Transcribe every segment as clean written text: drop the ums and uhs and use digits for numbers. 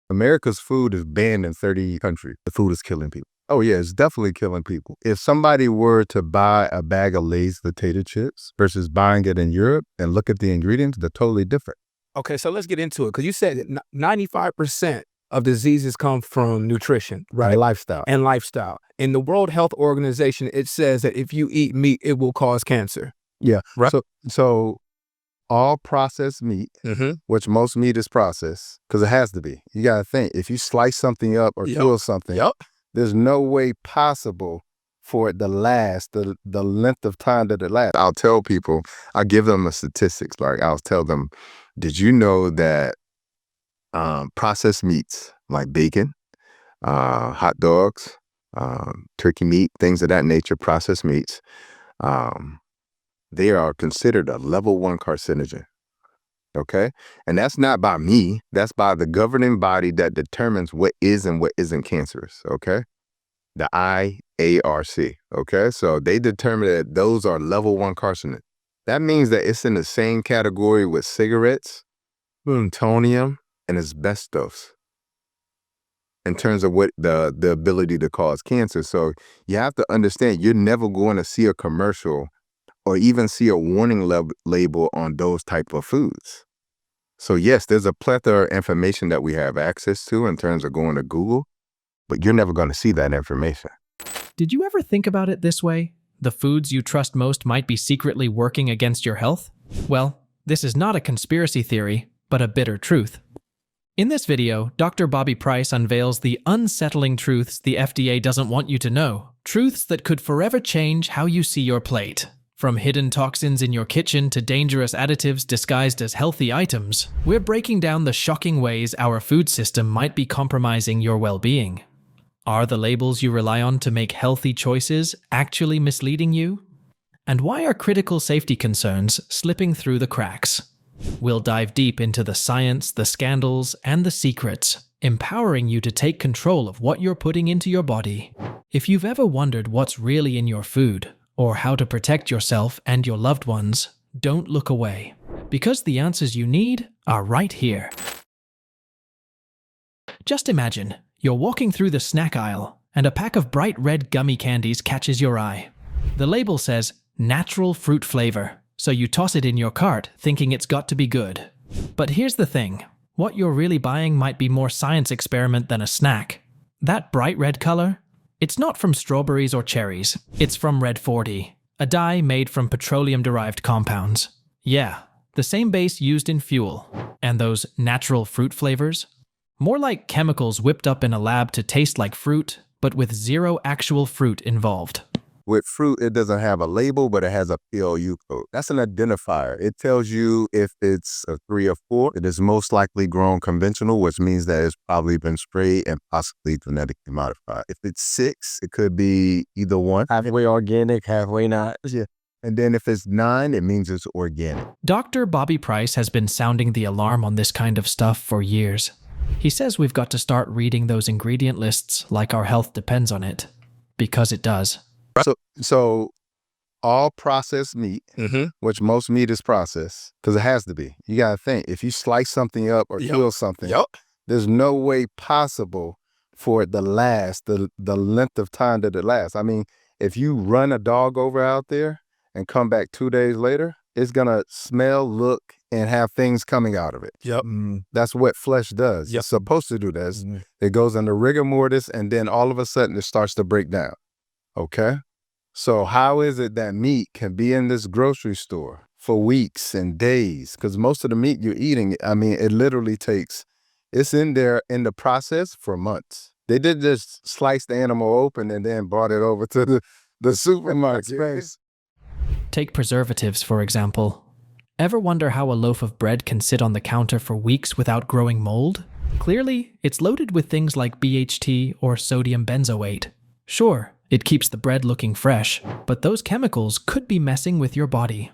America's food is banned in 30 countries. The food is killing people. Oh yeah, it's definitely killing people. If somebody were to buy a bag of Lay's potato chips versus buying it in Europe and look at the ingredients, they're totally different. Okay, so let's get into it, because you said that 95% of diseases come from nutrition, right? And lifestyle. And lifestyle. In the World Health Organization, it says that if you eat meat, it will cause cancer. Yeah. Right. So all processed meat, which most meat is processed, because it has to be. You got to think, if you slice something up or kill something, there's no way possible for it to last the length of time that it lasts. I'll tell people, I'll give them a statistics. Like I'll tell them, did you know that processed meats like bacon, hot dogs, turkey meat, things of that nature, processed meats, they are considered a level 1 carcinogen. Okay. And that's not by me. That's by the governing body that determines what is and what isn't cancerous. Okay. The IARC. Okay. So they determine that those are level 1 carcinogens. That means that it's in the same category with cigarettes, plutonium, and asbestos in terms of what the ability to cause cancer. So you have to understand, you're never going to see a commercial or even see a warning label on those type of foods. So yes, there's a plethora of information that we have access to in terms of going to Google, but you're never going to see that information. Did you ever think about it this way? The foods you trust most might be secretly working against your health? Well, this is not a conspiracy theory, but a bitter truth. In this video, Dr. Bobby Price unveils the unsettling truths the FDA doesn't want you to know. Truths that could forever change how you see your plate. From hidden toxins in your kitchen to dangerous additives disguised as healthy items, we're breaking down the shocking ways our food system might be compromising your well-being. Are the labels you rely on to make healthy choices actually misleading you? And why are critical safety concerns slipping through the cracks? We'll dive deep into the science, the scandals, and the secrets, empowering you to take control of what you're putting into your body. If you've ever wondered what's really in your food, or how to protect yourself and your loved ones, don't look away, because the answers you need are right here. Just imagine, you're walking through the snack aisle, and a pack of bright red gummy candies catches your eye. The label says, natural fruit flavor, so you toss it in your cart, thinking it's got to be good. But here's the thing, what you're really buying might be more science experiment than a snack. That bright red color? It's not from strawberries or cherries, it's from Red 40, a dye made from petroleum-derived compounds. Yeah, the same base used in fuel. And those natural fruit flavors? More like chemicals whipped up in a lab to taste like fruit, but with zero actual fruit involved. With fruit, it doesn't have a label, but it has a PLU code. That's an identifier. It tells you if it's a 3 or 4, it is most likely grown conventional, which means that it's probably been sprayed and possibly genetically modified. If it's 6, it could be either 1. Halfway organic, halfway not. Yeah. And then if it's 9, it means it's organic. Dr. Bobby Price has been sounding the alarm on this kind of stuff for years. He says we've got to start reading those ingredient lists like our health depends on it. Because it does. So all processed meat, which most meat is processed, because it has to be. You got to think, if you slice something up or kill something, there's no way possible for it to last the length of time that it lasts. I mean, if you run a dog over out there and come back 2 days later, it's going to smell, look, and have things coming out of it. That's what flesh does. It's supposed to do that. It goes into rigor mortis, and then all of a sudden it starts to break down. Okay? So how is it that meat can be in this grocery store for weeks and days? Because most of the meat you're eating, I mean, it literally takes, it's in there in the process for months. They did just slice the animal open and then brought it over to the supermarket. Take preservatives, for example. Ever wonder how a loaf of bread can sit on the counter for weeks without growing mold? Clearly, it's loaded with things like BHT or sodium benzoate. Sure, it keeps the bread looking fresh, but those chemicals could be messing with your body.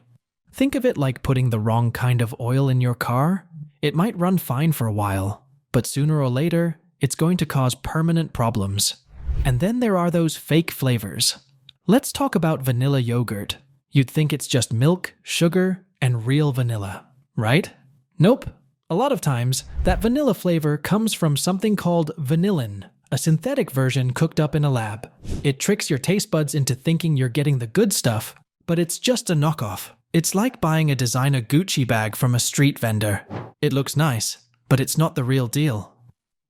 Think of it like putting the wrong kind of oil in your car. It might run fine for a while, but sooner or later, it's going to cause permanent problems. And then there are those fake flavors. Let's talk about vanilla yogurt. You'd think it's just milk, sugar, and real vanilla, right? Nope. A lot of times, that vanilla flavor comes from something called vanillin, a synthetic version cooked up in a lab. It tricks your taste buds into thinking you're getting the good stuff, but it's just a knockoff. It's like buying a designer Gucci bag from a street vendor. It looks nice, but it's not the real deal.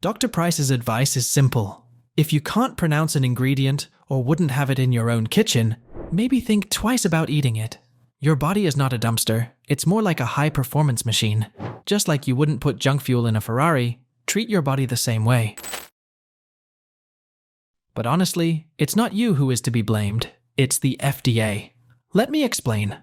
Dr. Price's advice is simple. If you can't pronounce an ingredient or wouldn't have it in your own kitchen, maybe think twice about eating it. Your body is not a dumpster, it's more like a high-performance machine. Just like you wouldn't put junk fuel in a Ferrari, treat your body the same way. But honestly, it's not you who is to be blamed, it's the FDA. Let me explain.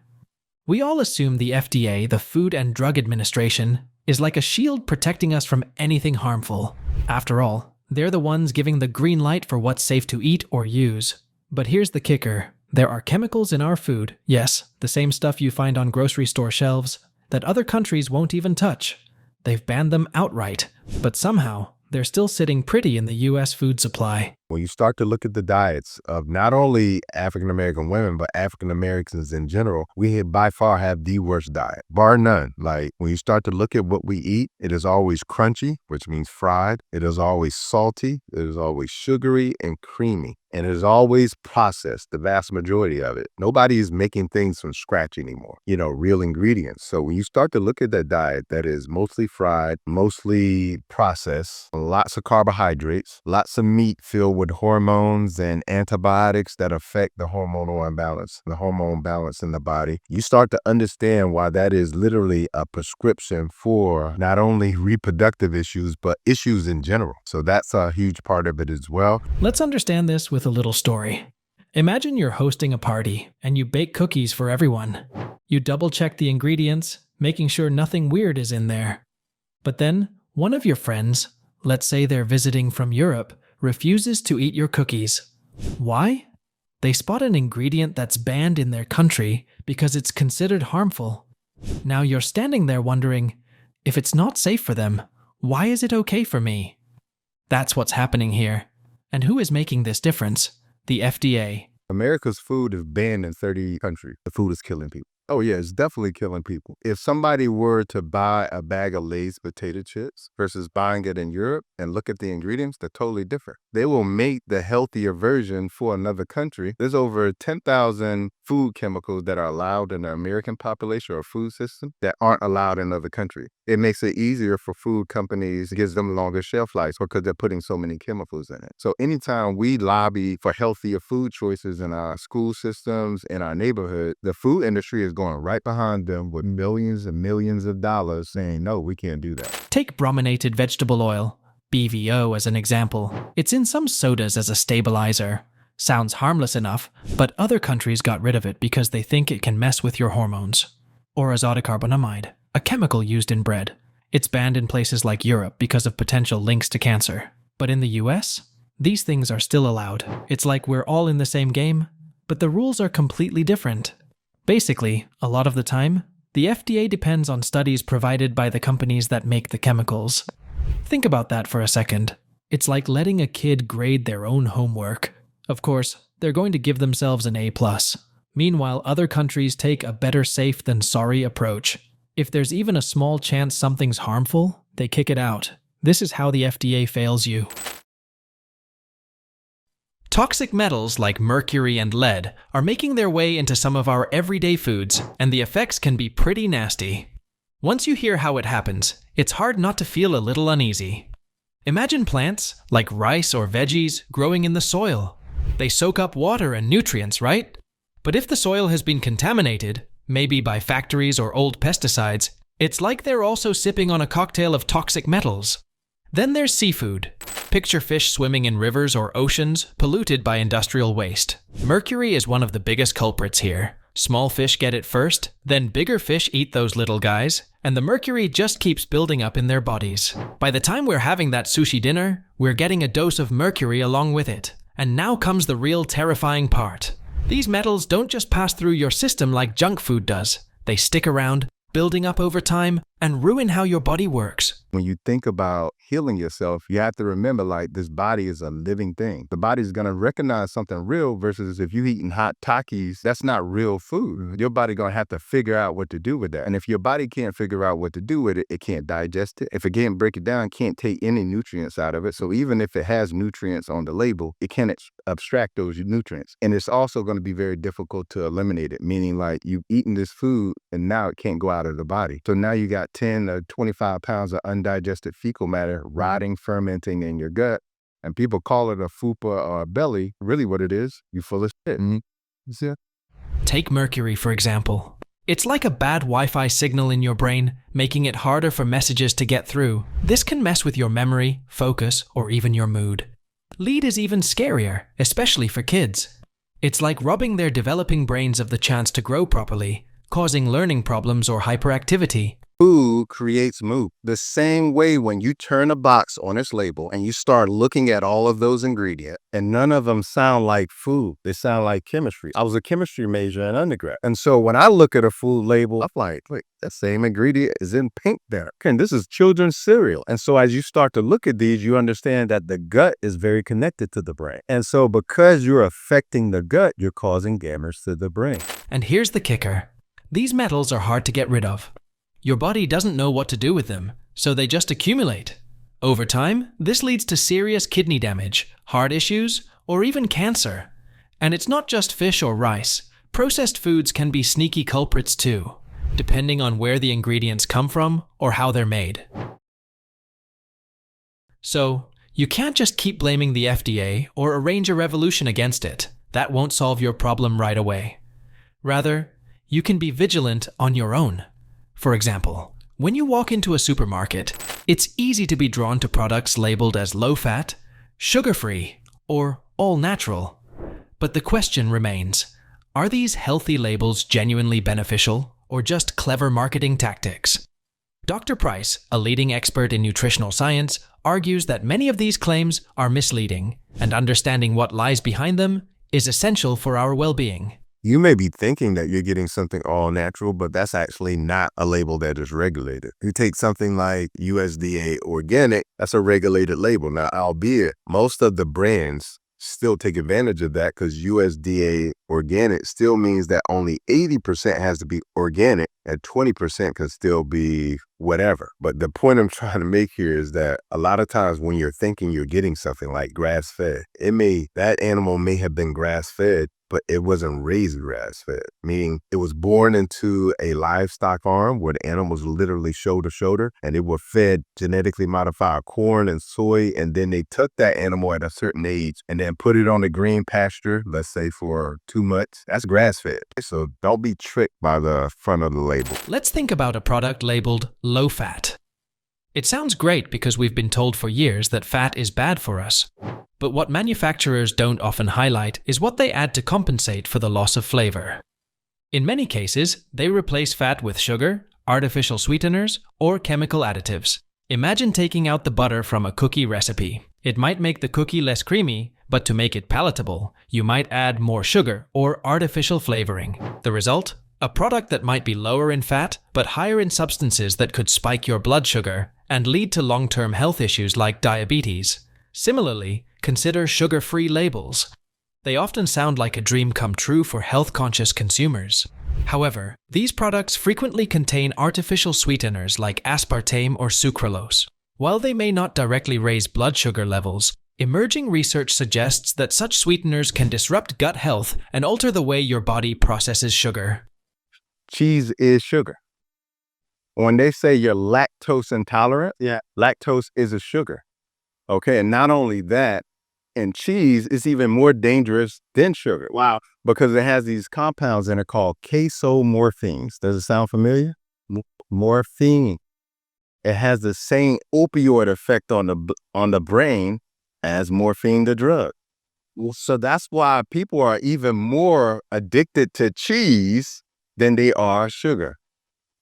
We all assume the FDA, the Food and Drug Administration, is like a shield protecting us from anything harmful. After all, they're the ones giving the green light for what's safe to eat or use. But here's the kicker. There are chemicals in our food, yes, the same stuff you find on grocery store shelves, that other countries won't even touch. They've banned them outright, but somehow, they're still sitting pretty in the US food supply. When you start to look at the diets of not only African-American women, but African-Americans in general, we by far have the worst diet, bar none. Like when you start to look at what we eat, it is always crunchy, which means fried. It is always salty. It is always sugary and creamy. And it is always processed, the vast majority of it. Nobody is making things from scratch anymore, real ingredients. So when you start to look at that diet that is mostly fried, mostly processed, lots of carbohydrates, lots of meat filled with hormones and antibiotics that affect the hormonal imbalance, the hormone balance in the body, you start to understand why that is literally a prescription for not only reproductive issues, but issues in general. So that's a huge part of it as well. Let's understand this with a little story. Imagine you're hosting a party and you bake cookies for everyone. You double-check the ingredients, making sure nothing weird is in there. But then, one of your friends, let's say they're visiting from Europe, refuses to eat your cookies. Why? They spot an ingredient that's banned in their country because it's considered harmful. Now you're standing there wondering, if it's not safe for them, why is it okay for me? That's what's happening here. And who is making this difference? The FDA. America's food is banned in 30 countries. The food is killing people. Oh yeah, it's definitely killing people. If somebody were to buy a bag of Lay's potato chips versus buying it in Europe and look at the ingredients, they're totally different. They will make the healthier version for another country. There's over 10,000 food chemicals that are allowed in the American population or food system that aren't allowed in other countries. It makes it easier for food companies, gives them longer shelf lives because they're putting so many chemicals in it. So anytime we lobby for healthier food choices in our school systems, in our neighborhood, the food industry is going right behind them with millions and millions of dollars saying, no, we can't do that. Take brominated vegetable oil, BVO, as an example. It's in some sodas as a stabilizer. Sounds harmless enough, but other countries got rid of it because they think it can mess with your hormones. Or azotocarbonamide, a chemical used in bread. It's banned in places like Europe because of potential links to cancer. But in the US, these things are still allowed. It's like we're all in the same game, but the rules are completely different. Basically, a lot of the time, the FDA depends on studies provided by the companies that make the chemicals. Think about that for a second. It's like letting a kid grade their own homework. Of course, they're going to give themselves an A+. Meanwhile, other countries take a better safe than sorry approach. If there's even a small chance something's harmful, they kick it out. This is how the FDA fails you. Toxic metals like mercury and lead are making their way into some of our everyday foods, and the effects can be pretty nasty. Once you hear how it happens, it's hard not to feel a little uneasy. Imagine plants, like rice or veggies, growing in the soil. They soak up water and nutrients, right? But if the soil has been contaminated, maybe by factories or old pesticides, it's like they're also sipping on a cocktail of toxic metals. Then there's seafood. Picture fish swimming in rivers or oceans polluted by industrial waste. Mercury is one of the biggest culprits here. Small fish get it first, then bigger fish eat those little guys, and the mercury just keeps building up in their bodies. By the time we're having that sushi dinner, we're getting a dose of mercury along with it. And now comes the real terrifying part. These metals don't just pass through your system like junk food does. They stick around, building up over time, and ruin how your body works. When you think about healing yourself, you have to remember, like, this body is a living thing. The body's going to recognize something real versus if you're eating hot Takis, that's not real food. Your body going to have to figure out what to do with that. And if your body can't figure out what to do with it, it can't digest it. If it can't break it down, it can't take any nutrients out of it. So even if it has nutrients on the label, it can't abstract those nutrients. And it's also going to be very difficult to eliminate it, meaning like you've eaten this food and now it can't go out of the body. So now you got 10 to 25 pounds of undigested fecal matter rotting, fermenting in your gut. And people call it a fupa or a belly. Really what it is, you full of shit. Mm-hmm. Take mercury, for example. It's like a bad Wi-Fi signal in your brain, making it harder for messages to get through. This can mess with your memory, focus, or even your mood. Lead is even scarier, especially for kids. It's like robbing their developing brains of the chance to grow properly, causing learning problems or hyperactivity. Food creates mood. The same way when you turn a box on its label and you start looking at all of those ingredients and none of them sound like food. They sound like chemistry. I was a chemistry major in undergrad. And so when I look at a food label, I'm like, wait, that same ingredient is in pink there. And this is children's cereal. And so as you start to look at these, you understand that the gut is very connected to the brain. And so because you're affecting the gut, you're causing damage to the brain. And here's the kicker. These metals are hard to get rid of. Your body doesn't know what to do with them, so they just accumulate. Over time, this leads to serious kidney damage, heart issues, or even cancer. And it's not just fish or rice. Processed foods can be sneaky culprits too, depending on where the ingredients come from or how they're made. So, you can't just keep blaming the FDA or arrange a revolution against it. That won't solve your problem right away. Rather, you can be vigilant on your own. For example, when you walk into a supermarket, it's easy to be drawn to products labeled as low-fat, sugar-free, or all-natural. But the question remains, are these healthy labels genuinely beneficial or just clever marketing tactics? Dr. Price, a leading expert in nutritional science, argues that many of these claims are misleading, and understanding what lies behind them is essential for our well-being. You may be thinking that you're getting something all natural, but that's actually not a label that is regulated. You take something like USDA organic, that's a regulated label. Now, albeit most of the brands still take advantage of that because USDA organic still means that only 80% has to be organic and 20% can still be whatever. But the point I'm trying to make here is that a lot of times when you're thinking you're getting something like grass-fed, that animal may have been grass-fed, but it wasn't raised grass-fed, meaning it was born into a livestock farm where the animals literally shoulder to shoulder, and they were fed genetically modified corn and soy, and then they took that animal at a certain age and then put it on a green pasture, let's say for 2 months. That's grass-fed. So don't be tricked by the front of the label. Let's think about a product labeled low-fat. It sounds great because we've been told for years that fat is bad for us. But what manufacturers don't often highlight is what they add to compensate for the loss of flavor. In many cases, they replace fat with sugar, artificial sweeteners, or chemical additives. Imagine taking out the butter from a cookie recipe. It might make the cookie less creamy, but to make it palatable, you might add more sugar or artificial flavoring. The result? A product that might be lower in fat, but higher in substances that could spike your blood sugar and lead to long-term health issues like diabetes. Similarly, consider sugar-free labels. They often sound like a dream come true for health-conscious consumers. However, these products frequently contain artificial sweeteners like aspartame or sucralose. While they may not directly raise blood sugar levels, emerging research suggests that such sweeteners can disrupt gut health and alter the way your body processes sugar. Cheese is sugar. When they say you're lactose intolerant, lactose is a sugar. Okay, and not only that, and cheese is even more dangerous than sugar. Wow. Because it has these compounds in it called casomorphines. Does it sound familiar? Morphine. It has the same opioid effect on the brain as morphine, the drug. So that's why people are even more addicted to cheese than they are sugar.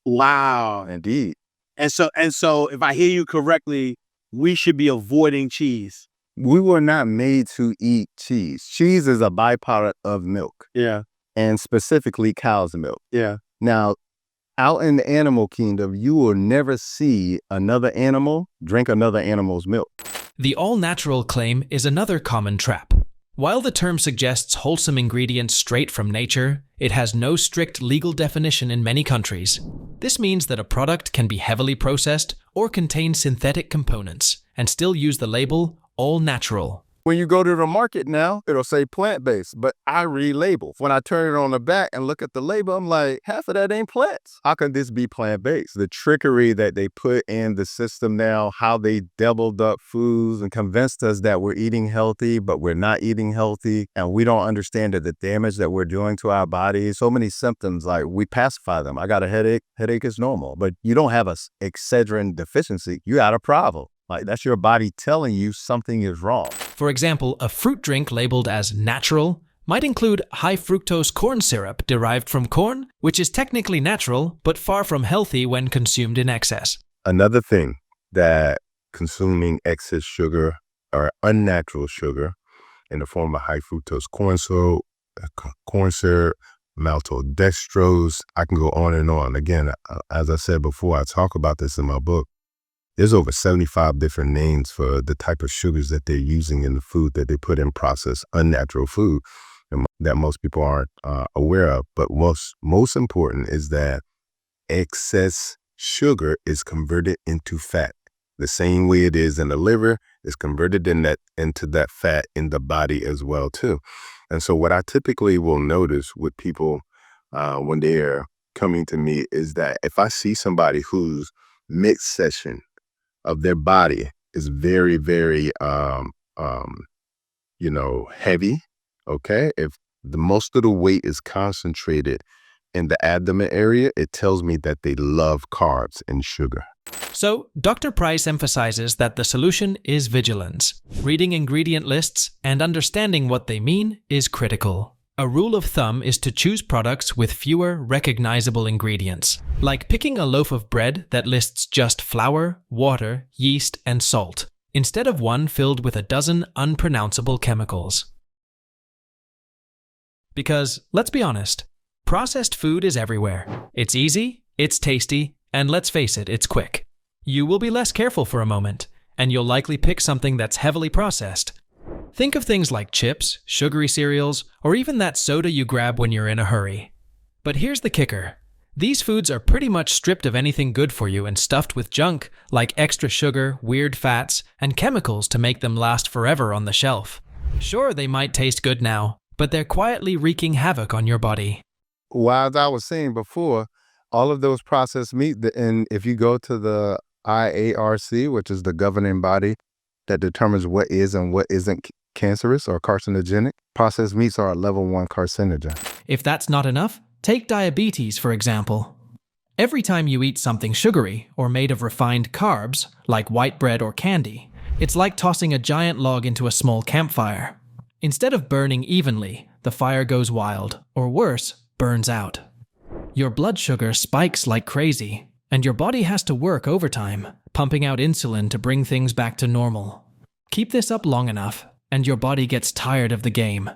Wow. Indeed. And so if I hear you correctly, we should be avoiding cheese. We were not made to eat cheese. Cheese is a byproduct of milk. Yeah. And specifically cow's milk. Yeah. Now, Out in the animal kingdom, you will never see another animal drink another animal's milk. The all-natural claim is another common trap. While the term suggests wholesome ingredients straight from nature, it has no strict legal definition in many countries. This means that a product can be heavily processed or contain synthetic components and still use the label all natural. When you go to the market now, it'll say plant-based, but I read labels. When I turn it on the back and look at the label, I'm like, half of that ain't plants. How can this be plant-based? The trickery that they put in the system now, how they doubled up foods and convinced us that we're eating healthy, but we're not eating healthy. And we don't understand the damage that we're doing to our bodies. So many symptoms, like we pacify them. I got a headache. Headache is normal, but you don't have a excedrin deficiency. You got a problem. Like, that's your body telling you something is wrong. For example, a fruit drink labeled as natural might include high fructose corn syrup derived from corn, which is technically natural, but far from healthy when consumed in excess. Another thing that consuming excess sugar or unnatural sugar in the form of high fructose corn syrup, maltodextrose, I can go on and on. Again, as I said before, I talk about this in my book. There's over 75 different names for the type of sugars that they're using in the food that they put in processed unnatural food and that most people aren't aware of. But most important is that excess sugar is converted into fat. The same way it is in the liver is converted into that fat in the body as well too. And so what I typically will notice with people when they're coming to me is that if I see somebody whose midsection of their body is very, very, heavy, okay? If the most of the weight is concentrated in the abdomen area, it tells me that they love carbs and sugar. So, Dr. Price emphasizes that the solution is vigilance. Reading ingredient lists and understanding what they mean is critical. A rule of thumb is to choose products with fewer recognizable ingredients, like picking a loaf of bread that lists just flour, water, yeast, and salt, instead of one filled with a dozen unpronounceable chemicals. Because, let's be honest, processed food is everywhere. It's easy, it's tasty, and let's face it, it's quick. You will be less careful for a moment, and you'll likely pick something that's heavily processed. Think of things like chips, sugary cereals, or even that soda you grab when you're in a hurry. But here's the kicker. These foods are pretty much stripped of anything good for you and stuffed with junk like extra sugar, weird fats, and chemicals to make them last forever on the shelf. Sure, they might taste good now, but they're quietly wreaking havoc on your body. Well, as I was saying before, all of those processed meat, and if you go to the IARC, which is the governing body that determines what is and what isn't cancerous or carcinogenic, processed meats are a level 1 carcinogen. If that's not enough, take diabetes, for example. Every time you eat something sugary or made of refined carbs, like white bread or candy, it's like tossing a giant log into a small campfire. Instead of burning evenly, the fire goes wild, or worse, burns out. Your blood sugar spikes like crazy, and your body has to work overtime, pumping out insulin to bring things back to normal. Keep this up long enough, and your body gets tired of the game.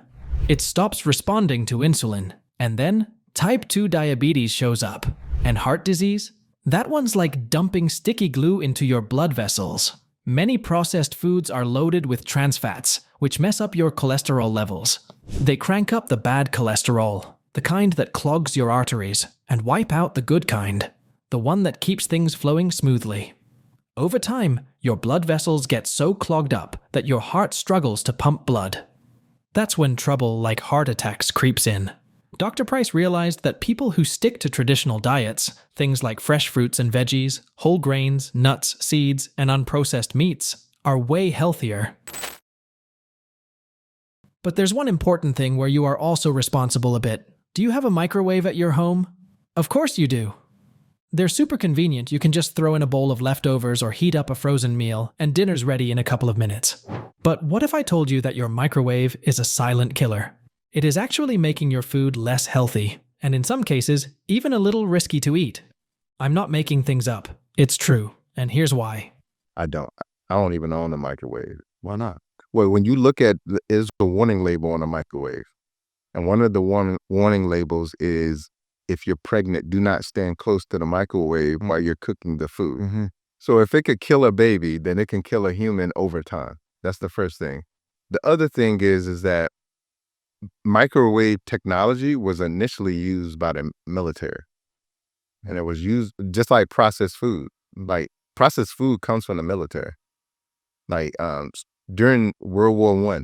It stops responding to insulin, and then type 2 diabetes shows up. And heart disease? That one's like dumping sticky glue into your blood vessels. Many processed foods are loaded with trans fats, which mess up your cholesterol levels. They crank up the bad cholesterol, the kind that clogs your arteries, and wipe out the good kind, the one that keeps things flowing smoothly. Over time, your blood vessels get so clogged up that your heart struggles to pump blood. That's when trouble like heart attacks creeps in. Dr. Price realized that people who stick to traditional diets, things like fresh fruits and veggies, whole grains, nuts, seeds, and unprocessed meats, are way healthier. But there's one important thing where you are also responsible a bit. Do you have a microwave at your home? Of course you do. They're super convenient. You can just throw in a bowl of leftovers or heat up a frozen meal, and dinner's ready in a couple of minutes. But what if I told you that your microwave is a silent killer? It is actually making your food less healthy, and in some cases, even a little risky to eat. I'm not making things up. It's true, and here's why. I don't even own a microwave. Why not? Well, when you look at is the warning label on a microwave, and one of the warning labels is if you're pregnant, do not stand close to the microwave while you're cooking the food. So if it could kill a baby, then it can kill a human over time. That's the first thing. The other thing is that microwave technology was initially used by the military. And it was used just like processed food. Like processed food comes from the military. Like during World War I,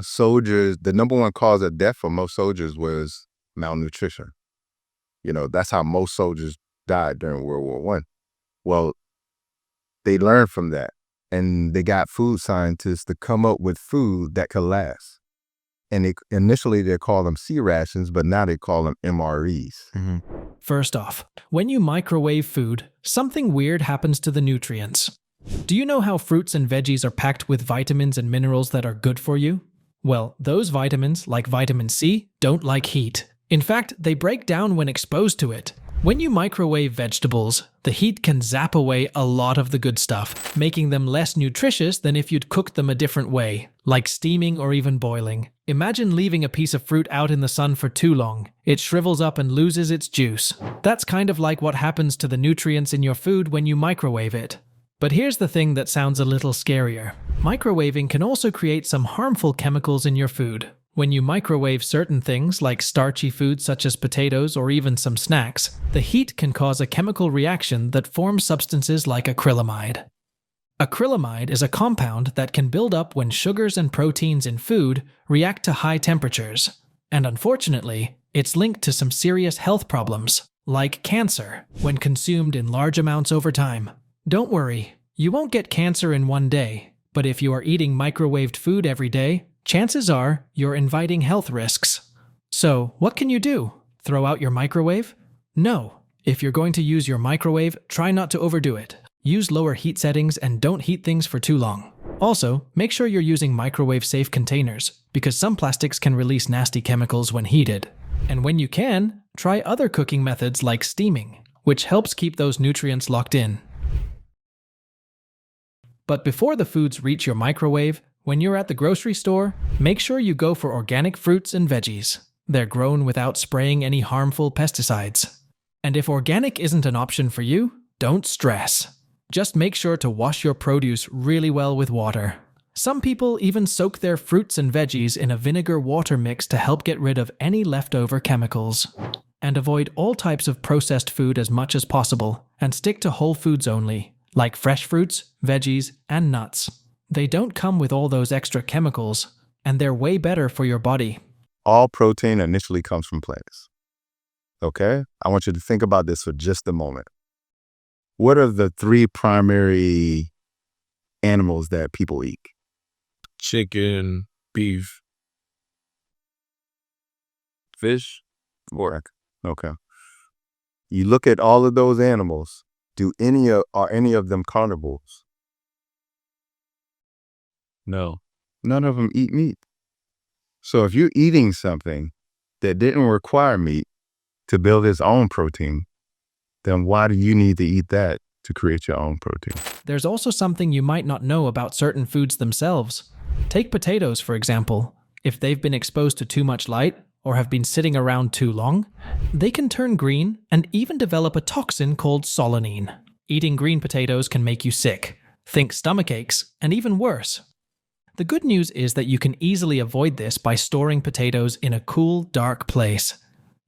soldiers, the number one cause of death for most soldiers was malnutrition. You know, that's how most soldiers died during World War I. Well, they learned from that, and they got food scientists to come up with food that could last. And initially they called them C rations, but now they call them MREs. First off, when you microwave food, something weird happens to the nutrients. Do you know how fruits and veggies are packed with vitamins and minerals that are good for you? Well, those vitamins, like vitamin C, don't like heat. In fact, they break down when exposed to it. When you microwave vegetables, the heat can zap away a lot of the good stuff, making them less nutritious than if you'd cooked them a different way, like steaming or even boiling. Imagine leaving a piece of fruit out in the sun for too long. It shrivels up and loses its juice. That's kind of like what happens to the nutrients in your food when you microwave it. But here's the thing that sounds a little scarier. Microwaving can also create some harmful chemicals in your food. When you microwave certain things like starchy foods such as potatoes or even some snacks, the heat can cause a chemical reaction that forms substances like acrylamide. Acrylamide is a compound that can build up when sugars and proteins in food react to high temperatures. And unfortunately, it's linked to some serious health problems, like cancer, when consumed in large amounts over time. Don't worry, you won't get cancer in one day, but if you are eating microwaved food every day, chances are you're inviting health risks. So, what can you do? Throw out your microwave? No. If you're going to use your microwave, try not to overdo it. Use lower heat settings and don't heat things for too long. Also, make sure you're using microwave-safe containers, because some plastics can release nasty chemicals when heated. And when you can, try other cooking methods like steaming, which helps keep those nutrients locked in. But before the foods reach your microwave, when you're at the grocery store, make sure you go for organic fruits and veggies. They're grown without spraying any harmful pesticides. And if organic isn't an option for you, don't stress. Just make sure to wash your produce really well with water. Some people even soak their fruits and veggies in a vinegar water mix to help get rid of any leftover chemicals. And avoid all types of processed food as much as possible, and stick to whole foods only, like fresh fruits, veggies, and nuts. They don't come with all those extra chemicals, and they're way better for your body. All protein initially comes from plants. Okay? I want you to think about this for just a moment. What are the three primary animals that people eat? Chicken, beef, fish, pork. Okay. You look at all of those animals, are any of them carnivores? No. None of them eat meat. So if you're eating something that didn't require meat to build its own protein, then why do you need to eat that to create your own protein? There's also something you might not know about certain foods themselves. Take potatoes, for example. If they've been exposed to too much light or have been sitting around too long, they can turn green and even develop a toxin called solanine. Eating green potatoes can make you sick. Think stomach aches, and even worse. The good news is that you can easily avoid this by storing potatoes in a cool, dark place.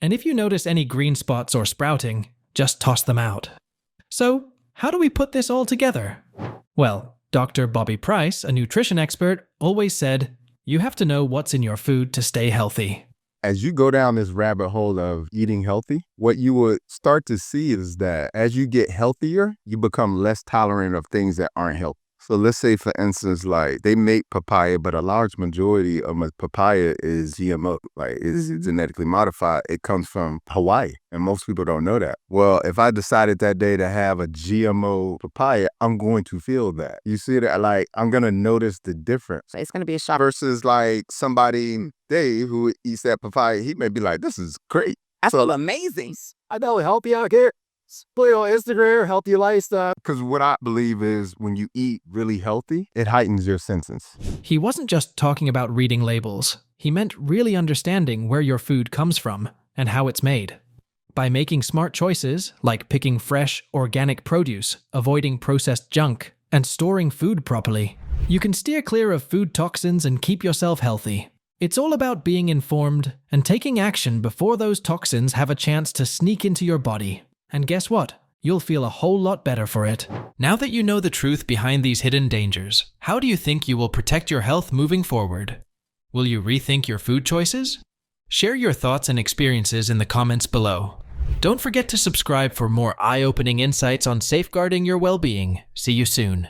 And if you notice any green spots or sprouting, just toss them out. So, how do we put this all together? Well, Dr. Bobby Price, a nutrition expert, always said, you have to know what's in your food to stay healthy. As you go down this rabbit hole of eating healthy, what you would start to see is that as you get healthier, you become less tolerant of things that aren't healthy. So let's say, for instance, like they make papaya, but a large majority of papaya is GMO, like it's genetically modified. It comes from Hawaii, and most people don't know that. Well, if I decided that day to have a GMO papaya, I'm going to feel that. You see that? Like, I'm going to notice the difference. It's going to be a shock. Versus like somebody, Dave, who eats that papaya, he may be like, this is great. I feel amazing. I know, help you out here. Put it on Instagram, help you lifestyle. Because what I believe is when you eat really healthy, it heightens your senses. He wasn't just talking about reading labels. He meant really understanding where your food comes from and how it's made. By making smart choices, like picking fresh, organic produce, avoiding processed junk, and storing food properly, you can steer clear of food toxins and keep yourself healthy. It's all about being informed and taking action before those toxins have a chance to sneak into your body. And guess what? You'll feel a whole lot better for it. Now that you know the truth behind these hidden dangers, how do you think you will protect your health moving forward? Will you rethink your food choices? Share your thoughts and experiences in the comments below. Don't forget to subscribe for more eye-opening insights on safeguarding your well-being. See you soon.